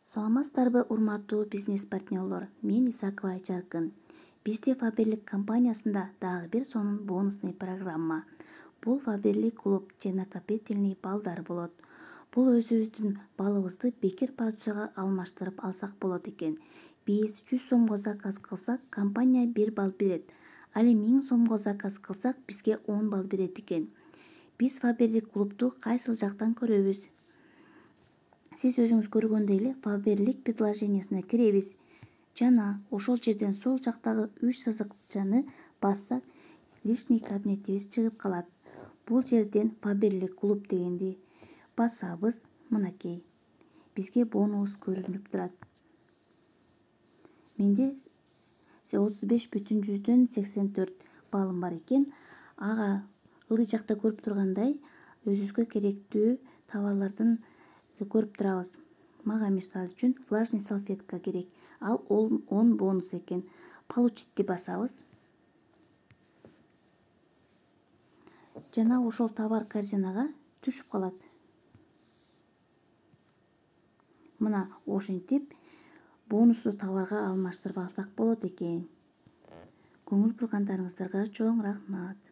Саламатсыздарбы, урматтуу бизнес партнерлор. Мен Исакова Айчаркын. Бизде Фаберлик компаниясында дагы бир сонун бонусный программа. Бул Фаберлик клуб же накопительный балдар болот. Бул өзүбүздүн балыбызды бекер порцияга алмаштырып алсак болот экен. Биз 100 сомго заказ кылсак, компания 1 балл берет. Ал 1000 сомго заказ кылсак, бизге 10 балл берет экен. Биз Фаберлик клубду кайсыл жактан көрөбүз? Сиз өзүңүз көргөндөй эле Фаберлик предложениясына киребиз. Жана ошол жерден сол жактагы 3 сызыкчаны бассак, личный кабинетибиз чыгып калат. Бул жерден Фаберлик клуб дегенди басабыз. Мынакей. Бизге бонус көрүнүп турат. Менде 35,84 балым бар экен. Ага ылдый жакта көрүп тургандай, өзүбүзгө керектүү товарлардын көрүп турабыз. Мага мисалы үчүн влажный салфетка керек. Ал 10 бонус экен. Получитти басабыз. Жана ошол товар корзинага түшүп калат. Мына ошентип бонусту товарга алмаштырып алсак болот экен. Көңүл бургандарыңыздарга чоң рахмат.